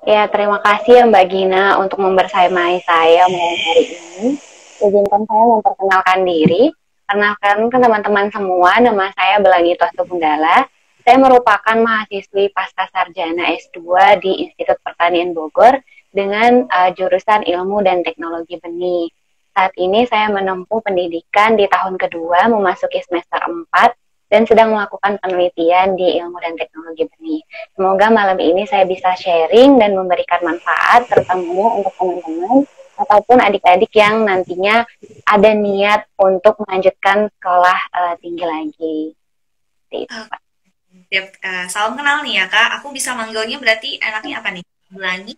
Ya, terima kasih ya Mbak Gina untuk membersamai saya malam hari ini. Izinkan saya memperkenalkan diri. Kenalkan ke teman-teman semua, nama saya Belangi Tostu Gundala. Saya merupakan mahasiswi pasca sarjana S2 di Institut Pertanian Bogor dengan jurusan Ilmu dan Teknologi Benih. Saat ini saya menempuh pendidikan di tahun kedua, memasuki semester 4 dan sedang melakukan penelitian di ilmu dan teknologi benih. Semoga malam ini saya bisa sharing dan memberikan manfaat, terutama untuk teman-teman ataupun adik-adik yang nantinya ada niat untuk melanjutkan sekolah tinggi lagi. Seperti itu, Pak. Siap, salam kenal nih ya Kak. Aku bisa manggilnya berarti enaknya apa nih? Belangi.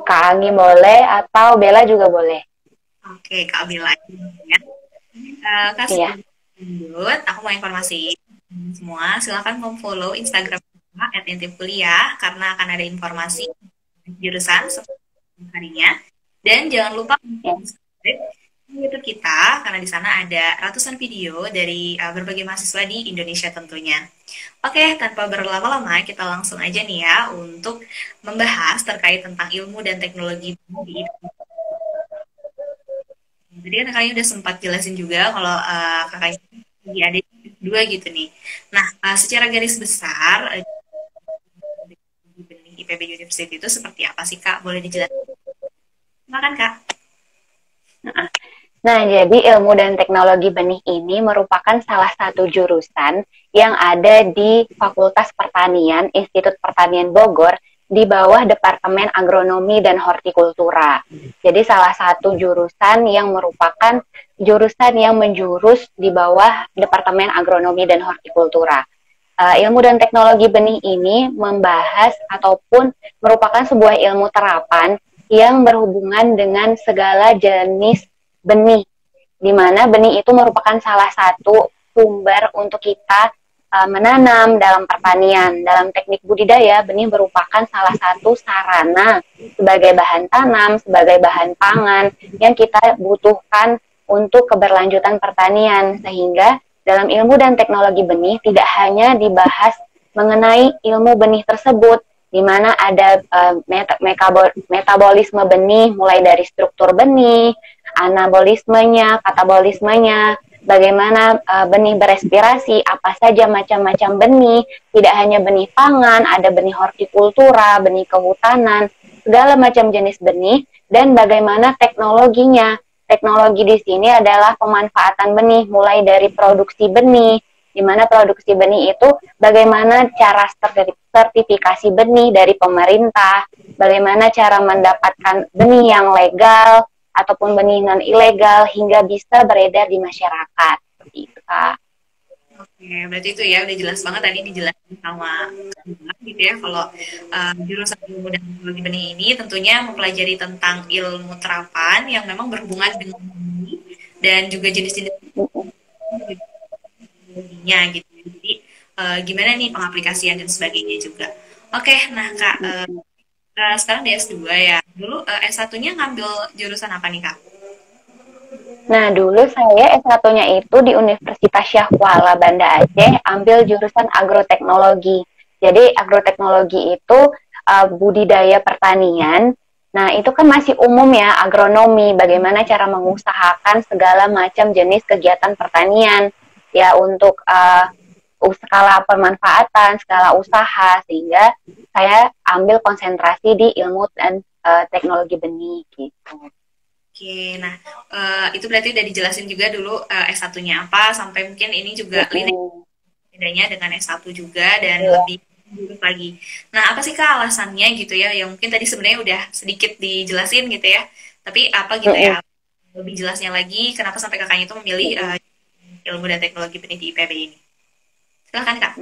Kak Anggi boleh atau Bella juga boleh. Oke, Kak Bella ya. Kak Iya, sebelum lanjut, aku mau informasi semua. Silakan kamu follow Instagram @intipkuliah karena akan ada informasi jurusan setiap harinya. Dan jangan lupa ya. subscribe YouTube kita karena di sana ada ratusan video dari berbagai mahasiswa di Indonesia tentunya. Oke, tanpa berlama-lama kita langsung aja nih ya untuk membahas terkait tentang ilmu dan teknologi di Indonesia. Jadi kan kakaknya udah sempat jelasin juga kalau kakaknya lagi ada dua gitu nih. Nah, secara garis besar di benih IPB University itu seperti apa sih Kak? Boleh dijelaskan? Silakan Kak. Nah, jadi ilmu dan teknologi benih ini merupakan salah satu jurusan yang ada di Fakultas Pertanian, Institut Pertanian Bogor, di bawah Departemen Agronomi dan Hortikultura. Jadi salah satu jurusan yang merupakan jurusan yang menjurus di bawah Departemen Agronomi dan Hortikultura. Ilmu dan teknologi benih ini membahas ataupun merupakan sebuah ilmu terapan yang berhubungan dengan segala jenis benih, di mana benih itu merupakan salah satu sumber untuk kita menanam dalam pertanian. Dalam teknik budidaya, benih merupakan salah satu sarana sebagai bahan tanam, sebagai bahan pangan yang kita butuhkan untuk keberlanjutan pertanian. Sehingga dalam ilmu dan teknologi benih tidak hanya dibahas mengenai ilmu benih tersebut, di mana ada metabolisme benih mulai dari struktur benih, anabolismenya, katabolismenya, bagaimana benih berespirasi, apa saja macam-macam benih, tidak hanya benih pangan, ada benih hortikultura, benih kehutanan, segala macam jenis benih, dan bagaimana teknologinya. Teknologi di sini adalah pemanfaatan benih, mulai dari produksi benih, di mana produksi benih itu bagaimana cara sertifikasi benih dari pemerintah, bagaimana cara mendapatkan benih yang legal ataupun benih non ilegal hingga bisa beredar di masyarakat. Seperti itu, Kak. Oke, berarti itu ya udah jelas banget tadi dijelasin sama Kak gitu ya kalau jurusan ilmu dan teknologi benih ini tentunya mempelajari tentang ilmu terapan yang memang berhubungan dengan benih dan juga jenis-jenis teknologinya gitu. Jadi gimana nih pengaplikasian dan sebagainya juga. Oke, nah Kak, sekarang di S2 ya. Dulu S1-nya ngambil jurusan apa nih Kak? Nah, dulu saya S1-nya itu di Universitas Syahkuala Banda Aceh, ambil jurusan agroteknologi. Jadi agroteknologi itu budidaya pertanian. Nah, itu kan masih umum ya, agronomi, bagaimana cara mengusahakan segala macam jenis kegiatan pertanian ya untuk skala pemanfaatan, skala usaha, sehingga saya ambil konsentrasi di ilmu dan teknologi benih gitu. Oke, nah itu berarti udah dijelasin juga dulu S1-nya apa, sampai mungkin ini juga linek Mm-mm. bedanya dengan S1 juga dan lebih dulu lagi. Nah, apa sih Kak alasannya gitu ya, yang mungkin tadi sebenarnya udah sedikit dijelasin gitu ya, tapi apa gitu Mm-mm. ya, lebih jelasnya lagi, kenapa sampai kakaknya itu memilih Mm-mm. ilmu dan teknologi benih di IPB ini? Silahkan Kak.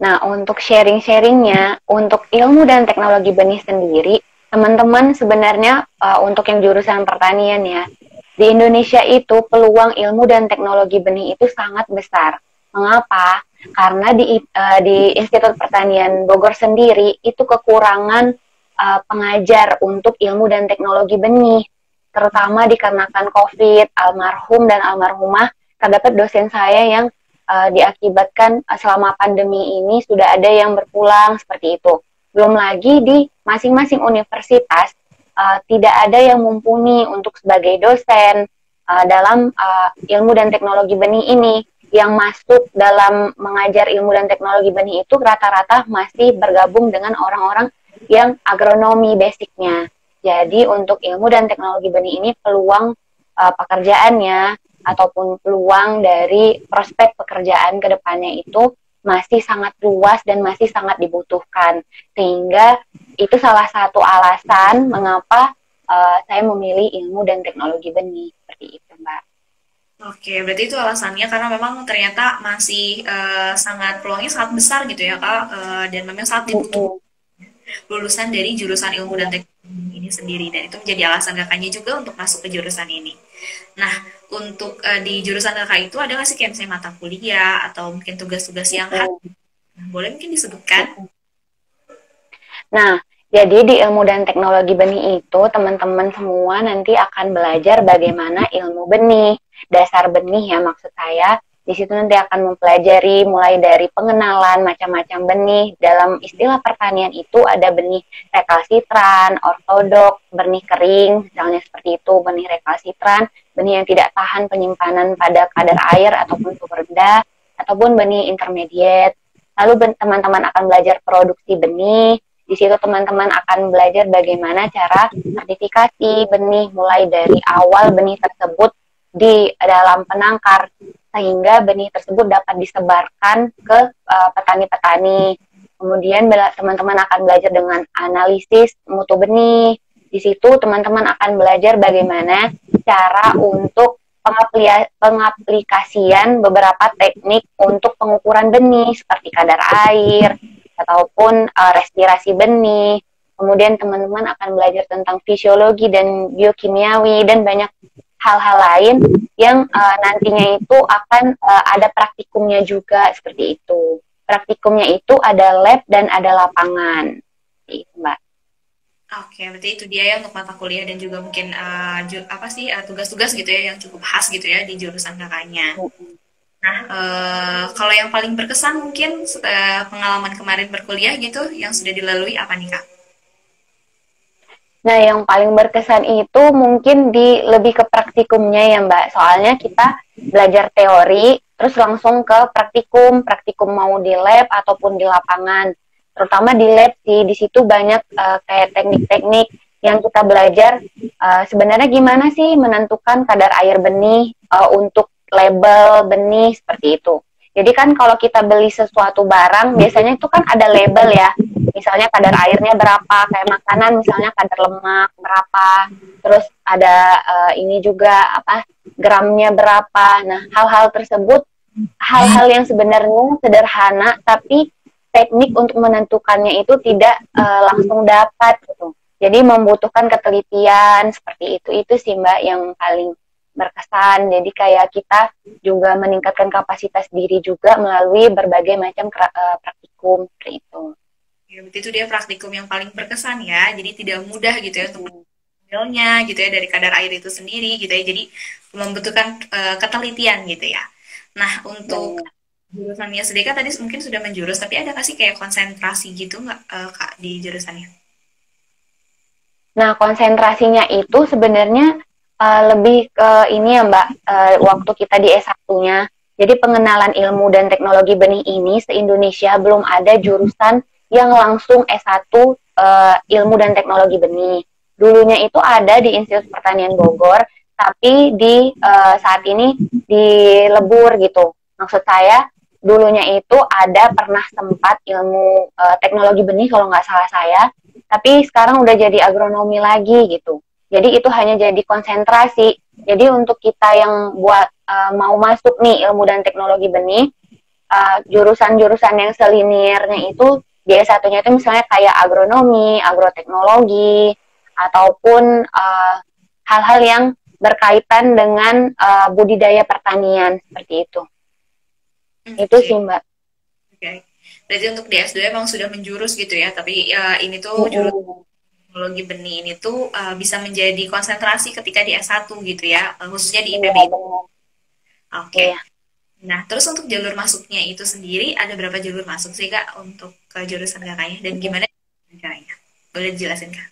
Nah, untuk sharing-sharingnya, untuk ilmu dan teknologi benih sendiri, teman-teman sebenarnya untuk yang jurusan pertanian ya, di Indonesia itu peluang ilmu dan teknologi benih itu sangat besar. Mengapa? Karena di Institut Pertanian Bogor sendiri itu kekurangan pengajar untuk ilmu dan teknologi benih, terutama dikarenakan COVID, almarhum dan almarhumah terdapat dosen saya yang diakibatkan selama pandemi ini sudah ada yang berpulang seperti itu. Belum lagi di masing-masing universitas tidak ada yang mumpuni untuk sebagai dosen dalam ilmu dan teknologi benih ini. Yang masuk dalam mengajar ilmu dan teknologi benih itu rata-rata masih bergabung dengan orang-orang yang agronomi basicnya. Jadi untuk ilmu dan teknologi benih ini peluang pekerjaannya ataupun peluang dari prospek pekerjaan ke depannya itu masih sangat luas dan masih sangat dibutuhkan. Sehingga itu salah satu alasan mengapa saya memilih ilmu dan teknologi benih seperti itu, Mbak. Oke, berarti itu alasannya karena memang ternyata masih sangat peluangnya sangat besar gitu ya Kak, dan memang sangat dibutuhkan lulusan dari jurusan ilmu dan teknologi ini sendiri, dan itu menjadi alasan kakaknya juga untuk masuk ke jurusan ini. Nah, untuk di jurusan kakak itu ada nggak sih kayak misalnya mata kuliah atau mungkin tugas-tugas yang khas? Boleh mungkin disebutkan? Nah, jadi di ilmu dan teknologi benih itu teman-teman semua nanti akan belajar bagaimana ilmu benih, dasar benih ya maksud saya. Di situ nanti akan mempelajari mulai dari pengenalan macam-macam benih. Dalam istilah pertanian itu ada benih rekalsitran, ortodok, benih kering, misalnya seperti itu, benih rekalsitran, benih yang tidak tahan penyimpanan pada kadar air ataupun suhu rendah, ataupun benih intermediate. Lalu teman-teman akan belajar produksi benih. Di situ teman-teman akan belajar bagaimana cara sertifikasi benih mulai dari awal benih tersebut di dalam penangkar sehingga benih tersebut dapat disebarkan ke petani-petani. Kemudian teman-teman akan belajar dengan analisis mutu benih. Di situ teman-teman akan belajar bagaimana cara untuk pengaplikasian beberapa teknik untuk pengukuran benih seperti kadar air ataupun respirasi benih. Kemudian teman-teman akan belajar tentang fisiologi dan biokimiawi dan banyak hal-hal lain yang nantinya itu akan ada praktikumnya juga seperti itu. Praktikumnya itu ada lab dan ada lapangan. Itu, Mbak. Oke, berarti itu dia ya untuk mata kuliah dan juga mungkin apa sih tugas-tugas gitu ya yang cukup khas gitu ya di jurusan kakaknya. Nah, kalau yang paling berkesan mungkin pengalaman kemarin berkuliah gitu yang sudah dilalui apa nih Kak? Nah, yang paling berkesan itu mungkin di lebih ke praktikumnya ya, Mbak. Soalnya kita belajar teori, terus langsung ke praktikum, praktikum mau di lab ataupun di lapangan. Terutama di lab sih, di situ banyak kayak teknik-teknik yang kita belajar. Sebenarnya gimana sih menentukan kadar air benih untuk label benih seperti itu. Jadi kan kalau kita beli sesuatu barang, biasanya itu kan ada label ya. Misalnya kadar airnya berapa, kayak makanan misalnya kadar lemak berapa, terus ada ini juga apa gramnya berapa. Nah, hal-hal tersebut hal-hal yang sebenarnya sederhana tapi teknik untuk menentukannya itu tidak langsung dapat gitu. Jadi membutuhkan ketelitian seperti itu. Itu sih Mbak yang paling berkesan. Jadi kayak kita juga meningkatkan kapasitas diri juga melalui berbagai macam praktikum seperti itu. Ya, berarti itu dia praktikum yang paling berkesan ya. Jadi tidak mudah gitu ya untuk mengambilnya gitu ya dari kadar air itu sendiri gitu ya. Jadi membutuhkan ketelitian gitu ya. Nah, untuk jurusannya sendiri kan tadi mungkin sudah menjurus, tapi ada nggak sih kayak konsentrasi gitu nggak Kak di jurusannya? Nah, konsentrasinya itu sebenarnya lebih ke ini ya Mbak, waktu kita di S1-nya. Jadi pengenalan ilmu dan teknologi benih ini se-Indonesia belum ada jurusan yang langsung S1 ilmu dan teknologi benih. Dulunya itu ada di Institut Pertanian Bogor, tapi di saat ini dilebur gitu. Maksud saya, dulunya itu ada pernah sempat ilmu teknologi benih kalau nggak salah saya, tapi sekarang udah jadi agronomi lagi gitu. Jadi itu hanya jadi konsentrasi. Jadi untuk kita yang buat mau masuk nih ilmu dan teknologi benih, jurusan-jurusan yang seliniernya itu dia satunya itu misalnya kayak agronomi, agroteknologi, ataupun hal-hal yang berkaitan dengan budidaya pertanian seperti itu. Itu Oke, sih Mbak. oke. Berarti untuk di S2 emang sudah menjurus gitu ya, tapi ini tuh jurusan teknologi benih ini tuh bisa menjadi konsentrasi ketika di S1 gitu ya, khususnya di Iya IPB. benar. Oke. Iya. Nah, terus untuk jalur masuknya itu sendiri ada berapa jalur masuk sih Kak untuk ke jurusan kakaknya dan gimana caranya? Boleh dijelasin Kak?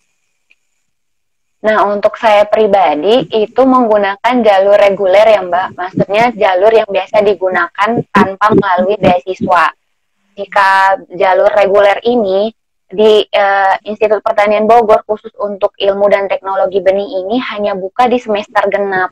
Nah, untuk saya pribadi itu menggunakan jalur reguler ya Mbak. Maksudnya jalur yang biasa digunakan tanpa melalui beasiswa. Jika jalur reguler ini di Institut Pertanian Bogor khusus untuk ilmu dan teknologi benih ini hanya buka di semester genap.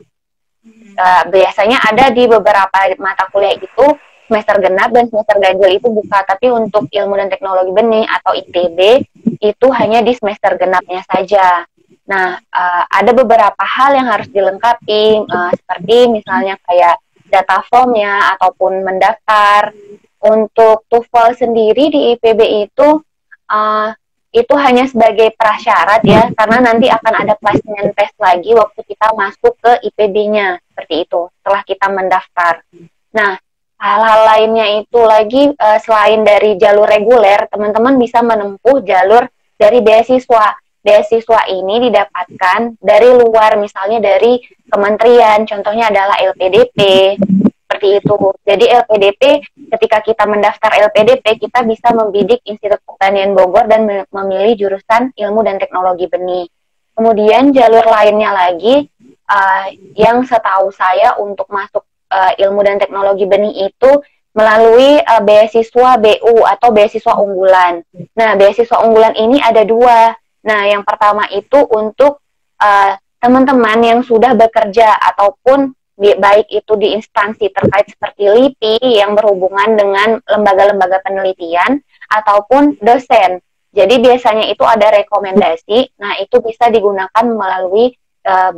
Biasanya ada di beberapa mata kuliah itu semester genap dan semester ganjil itu buka, tapi untuk ilmu dan teknologi benih atau ITB itu hanya di semester genapnya saja. Nah, ada beberapa hal yang harus dilengkapi, seperti misalnya kayak data formnya ataupun mendaftar. Untuk TOEFL sendiri di IPB uh, itu hanya sebagai prasyarat ya, karena nanti akan ada placement test lagi waktu kita masuk ke IPB-nya, seperti itu, setelah kita mendaftar. Nah, hal-hal lainnya itu lagi selain dari jalur reguler, teman-teman bisa menempuh jalur dari beasiswa. Beasiswa ini didapatkan dari luar, misalnya dari kementerian, contohnya adalah LPDP, seperti itu. Jadi LPDP, ketika kita mendaftar LPDP, kita bisa membidik Institut Pertanian Bogor dan memilih jurusan ilmu dan teknologi benih. Kemudian jalur lainnya lagi, yang setahu saya untuk masuk ilmu dan teknologi benih itu melalui beasiswa BU atau beasiswa unggulan. Nah, beasiswa unggulan ini ada dua. Nah, yang pertama itu untuk teman-teman yang sudah bekerja ataupun baik itu di instansi terkait seperti LIPI yang berhubungan dengan lembaga-lembaga penelitian ataupun dosen. Jadi biasanya itu ada rekomendasi, nah itu bisa digunakan melalui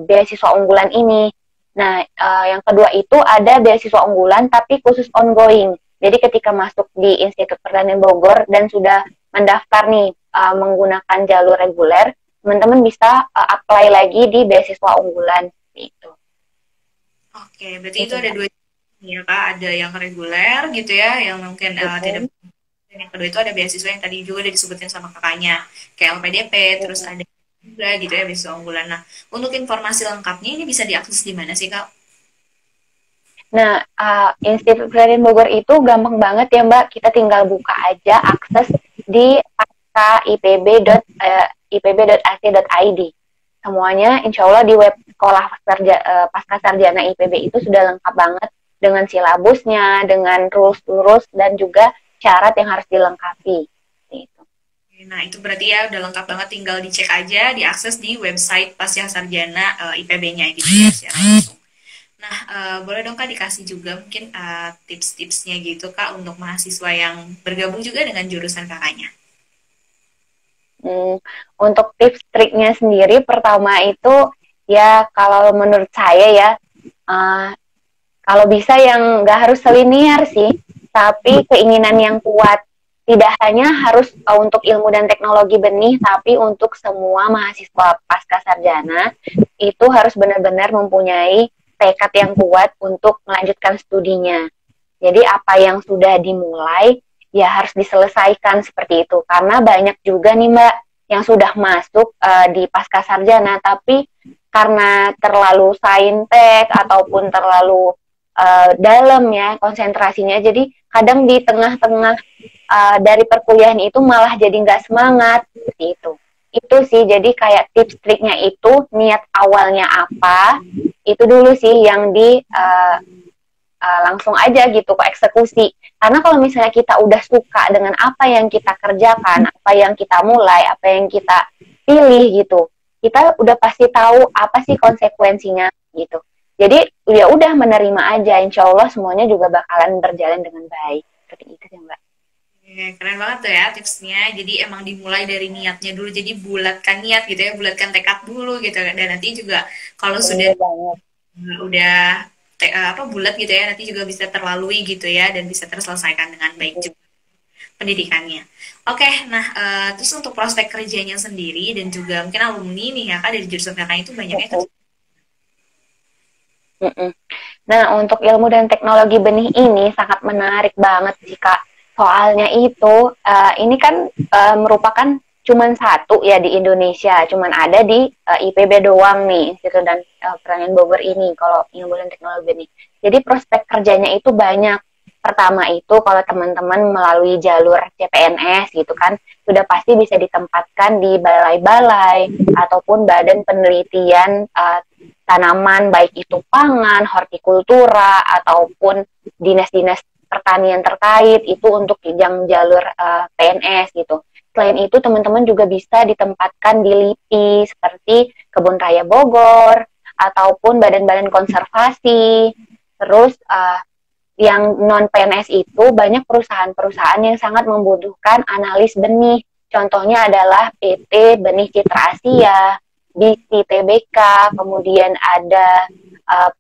beasiswa unggulan ini. Nah, yang kedua itu ada beasiswa unggulan tapi khusus ongoing. Jadi ketika masuk di Institut Pertanian Bogor dan sudah mendaftar nih menggunakan jalur reguler, teman-teman bisa apply lagi di beasiswa unggulan itu. Oke, berarti itu ada dua ya Kak, ada yang reguler gitu ya, yang mungkin tidak, dan yang kedua itu ada beasiswa yang tadi juga udah disebutin sama kakaknya, kayak LPDP, terus ada juga gitu ya beasiswa unggulan. Nah, untuk informasi lengkapnya ini bisa diakses di mana sih Kak? Nah, Institut Pertanian Bogor itu gampang banget ya Mbak, kita tinggal buka aja akses di ipb.ac.id. Semuanya insya Allah di web sekolah pasca sarjana IPB itu sudah lengkap banget dengan silabusnya, dengan rules dan juga syarat yang harus dilengkapi. Gitu. Nah, itu berarti ya udah lengkap banget, tinggal dicek aja, diakses di website pasca sarjana IPB-nya gitu ya secara langsung. Nah, boleh dong Kak dikasih juga mungkin tips-tipsnya gitu Kak untuk mahasiswa yang bergabung juga dengan jurusan kakaknya. Untuk tips triknya sendiri, pertama itu ya kalau menurut saya ya, kalau bisa yang nggak harus selinier sih, tapi keinginan yang kuat. Tidak hanya harus untuk ilmu dan teknologi benih, tapi untuk semua mahasiswa pasca sarjana itu harus benar-benar mempunyai tekad yang kuat untuk melanjutkan studinya. Jadi apa yang sudah dimulai ya harus diselesaikan seperti itu. Karena banyak juga nih Mbak yang sudah masuk di pasca sarjana, tapi karena terlalu saintek ataupun terlalu dalam ya konsentrasinya, jadi kadang di tengah-tengah dari perkuliahan itu malah jadi nggak semangat seperti itu sih. Jadi kayak tips triknya itu niat awalnya apa itu dulu sih yang di langsung aja gitu ke eksekusi. Karena kalau misalnya kita udah suka dengan apa yang kita kerjakan, apa yang kita mulai, apa yang kita pilih gitu, kita udah pasti tahu apa sih konsekuensinya gitu. Jadi ya udah menerima aja, insya Allah semuanya juga bakalan berjalan dengan baik. Seperti itu sih Mbak. Keren banget tuh ya tipsnya. Jadi emang dimulai dari niatnya dulu. Jadi bulatkan niat gitu ya, bulatkan tekad dulu gitu. Dan nanti juga kalau sudah udah apa bulat gitu ya, nanti juga bisa terlalui gitu ya dan bisa terselesaikan dengan baik juga pendidikannya. Oke, nah terus untuk prospek kerjanya sendiri dan juga mungkin alumni nih ya kak dari jurusan kakak itu banyaknya kerja. Nah, untuk ilmu dan teknologi benih ini sangat menarik banget sih Kak. Soalnya itu, ini kan merupakan cuman satu ya di Indonesia, cuman ada di IPB doang nih, Institut dan Pertanian Bogor ini kalau ilmu dan teknologi ini. Jadi prospek kerjanya itu banyak. Pertama itu kalau teman-teman melalui jalur CPNS gitu kan, sudah pasti bisa ditempatkan di balai-balai ataupun badan penelitian tanaman, baik itu pangan, hortikultura, ataupun dinas-dinas pertanian terkait, itu untuk yang jalur PNS gitu. Selain itu, teman-teman juga bisa ditempatkan di LIPI, seperti Kebun Raya Bogor, ataupun badan-badan konservasi. Terus, yang non-PNS itu banyak perusahaan-perusahaan yang sangat membutuhkan analis benih. Contohnya adalah PT Benih Citra Asia, BISI TBK, kemudian ada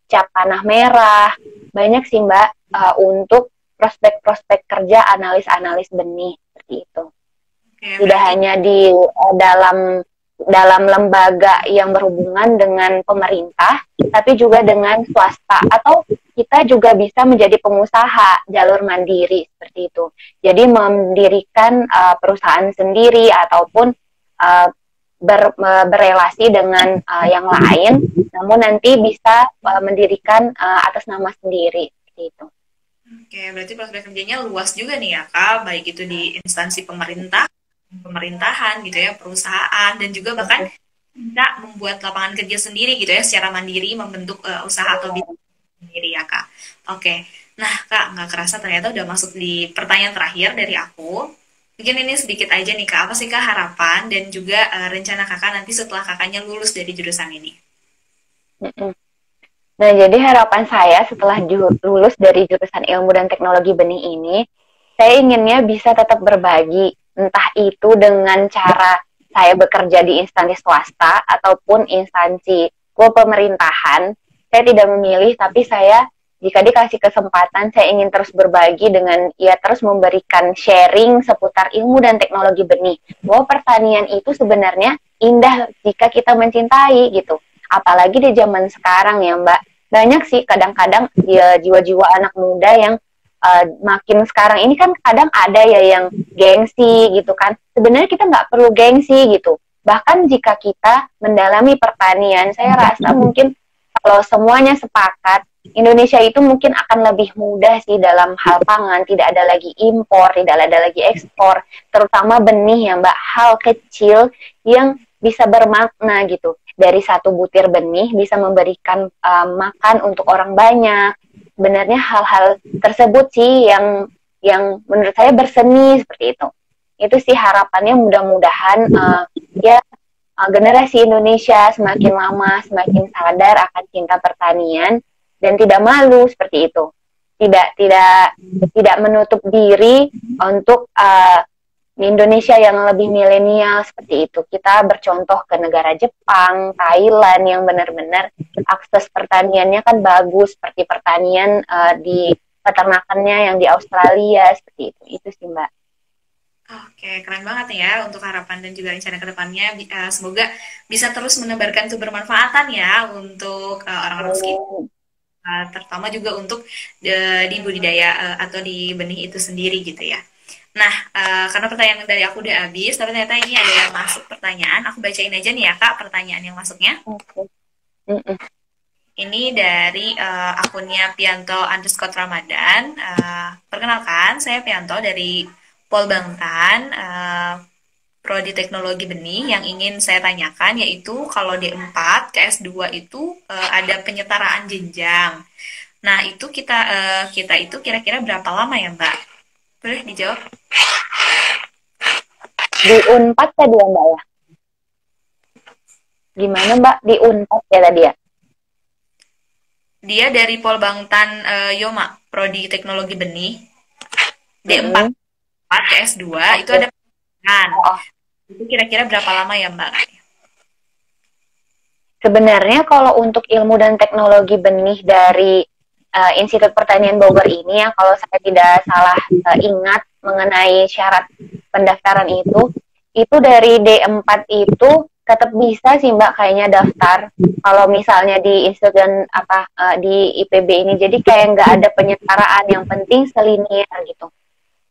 Cap Tanah Merah. Banyak sih Mbak untuk prospek-prospek kerja analis-analis benih seperti itu. Tidak hanya di dalam lembaga yang berhubungan dengan pemerintah, tapi juga dengan swasta, atau kita juga bisa menjadi pengusaha jalur mandiri seperti itu. Jadi mendirikan perusahaan sendiri ataupun berrelasi dengan yang lain, namun nanti bisa mendirikan atas nama sendiri seperti itu. Oke, berarti prospek kerjanya luas juga nih ya Kak, baik itu di instansi pemerintahan gitu ya, perusahaan, dan juga bahkan bisa membuat lapangan kerja sendiri gitu ya, secara mandiri membentuk usaha atau bisnis sendiri ya Kak. Oke, nah Kak, nggak kerasa ternyata udah masuk di pertanyaan terakhir dari aku. Mungkin ini sedikit aja nih Kak, apa sih Kak harapan dan juga rencana Kakak nanti setelah Kakaknya lulus dari jurusan ini? Nah, jadi harapan saya setelah lulus dari jurusan ilmu dan teknologi benih ini, saya inginnya bisa tetap berbagi, entah itu dengan cara saya bekerja di instansi swasta ataupun instansi pemerintahan. Saya tidak memilih, tapi saya jika dikasih kesempatan, saya ingin terus berbagi dengan terus memberikan sharing seputar ilmu dan teknologi benih. Bahwa pertanian itu sebenarnya indah jika kita mencintai gitu. Apalagi di zaman sekarang ya Mbak, banyak sih kadang-kadang jiwa-jiwa anak muda yang makin sekarang ini kan kadang ada ya yang gengsi gitu kan. Sebenarnya kita nggak perlu gengsi gitu. Bahkan jika kita mendalami pertanian, saya rasa mungkin kalau semuanya sepakat, Indonesia itu mungkin akan lebih mudah sih dalam hal pangan. Tidak ada lagi impor, tidak ada lagi ekspor, terutama benih ya Mbak, hal kecil yang bisa bermakna gitu. Dari satu butir benih bisa memberikan makan untuk orang banyak. Sebenarnya hal-hal tersebut sih yang menurut saya berseni seperti itu. Itu sih harapannya, mudah-mudahan generasi Indonesia semakin lama semakin sadar akan cinta pertanian dan tidak malu seperti itu. Tidak menutup diri untuk Indonesia yang lebih milenial seperti itu. Kita bercontoh ke negara Jepang, Thailand yang benar-benar akses pertaniannya kan bagus, seperti pertanian di peternakannya yang di Australia seperti itu. Itu sih Mbak. Oke, keren banget nih ya untuk harapan dan juga rencana ke depannya. Semoga bisa terus menebarkan kebermanfaatan ya untuk orang-orang sekitar, terutama juga untuk di budidaya atau di benih itu sendiri gitu ya. Nah, karena pertanyaan dari aku udah habis, tapi ternyata ini ada yang masuk pertanyaan. Aku bacain aja nih ya Kak, pertanyaan yang masuknya. Ini dari akunnya Pianto_Ramadan. Perkenalkan, saya Pianto dari Polbangtan, Prodi Teknologi Benih. Yang ingin saya tanyakan yaitu kalau D4 ke S2 itu ada penyetaraan jenjang. Nah, itu kita itu kira-kira berapa lama ya Mbak? Boleh dijawab? Di Unpad tadi ya Mbak ya? Gimana Mbak? Di Unpad ya tadi ya? Dia dari Polbangtan Yoma, Prodi Teknologi Benih. D4 ke S2 itu ada pendidikan. Itu kira-kira berapa lama ya Mbak? Sebenarnya kalau untuk ilmu dan teknologi benih dari Institut Pertanian Bogor ini ya, kalau saya tidak salah ingat mengenai syarat pendaftaran itu dari D4 itu tetap bisa sih Mbak kayaknya daftar kalau misalnya di institut dan di IPB ini. Jadi kayak nggak ada penyetaraan, yang penting selinier gitu.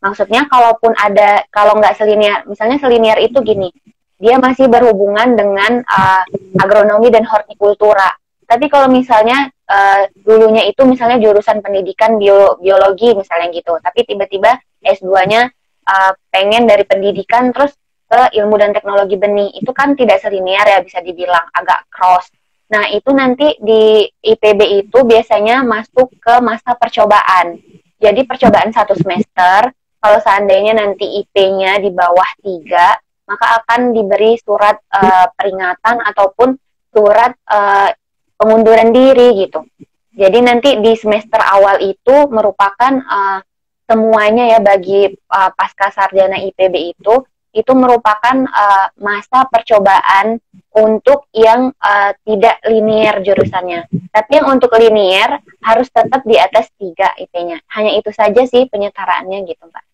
Maksudnya kalaupun ada, kalau nggak selinier, misalnya selinier itu gini, dia masih berhubungan dengan agronomi dan hortikultura. Tapi kalau misalnya dulunya itu misalnya jurusan pendidikan biologi misalnya gitu, tapi tiba-tiba S2-nya pengen dari pendidikan terus ke ilmu dan teknologi benih, itu kan tidak selinier ya, bisa dibilang agak cross. Nah, itu nanti di IPB itu biasanya masuk ke masa percobaan. Jadi percobaan 1 semester, kalau seandainya nanti IP-nya di bawah 3, maka akan diberi surat peringatan ataupun surat pengunduran diri gitu. Jadi nanti di semester awal itu merupakan semuanya ya bagi pasca sarjana IPB itu merupakan masa percobaan untuk yang tidak linier jurusannya. Tapi yang untuk linier harus tetap di atas 3 IP-nya. Hanya itu saja sih penyetaraannya gitu, Mbak.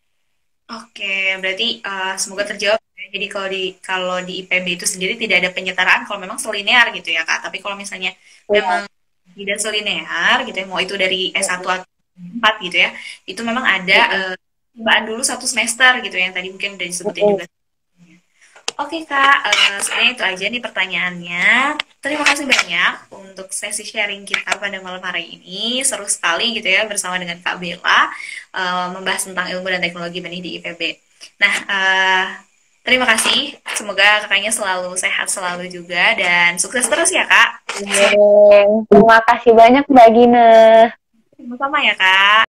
Oke, berarti semoga terjawab. Jadi kalau di IPB itu sendiri tidak ada penyetaraan kalau memang selinear gitu ya Kak. Tapi kalau misalnya memang tidak selinear gitu ya, mau itu dari S1 atau 4 gitu ya, itu memang ada percobaan dulu 1 semester gitu ya, yang tadi mungkin udah disebutin juga. Oke Kak, sebenarnya itu aja nih pertanyaannya. Terima kasih banyak untuk sesi sharing kita pada malam hari ini. Seru sekali gitu ya bersama dengan Kak Bella membahas tentang ilmu dan teknologi benih di IPB. Nah, terima kasih. Semoga kakaknya selalu sehat selalu juga dan sukses terus ya Kak. Terima kasih banyak Mbak Gina. Sama-sama ya Kak.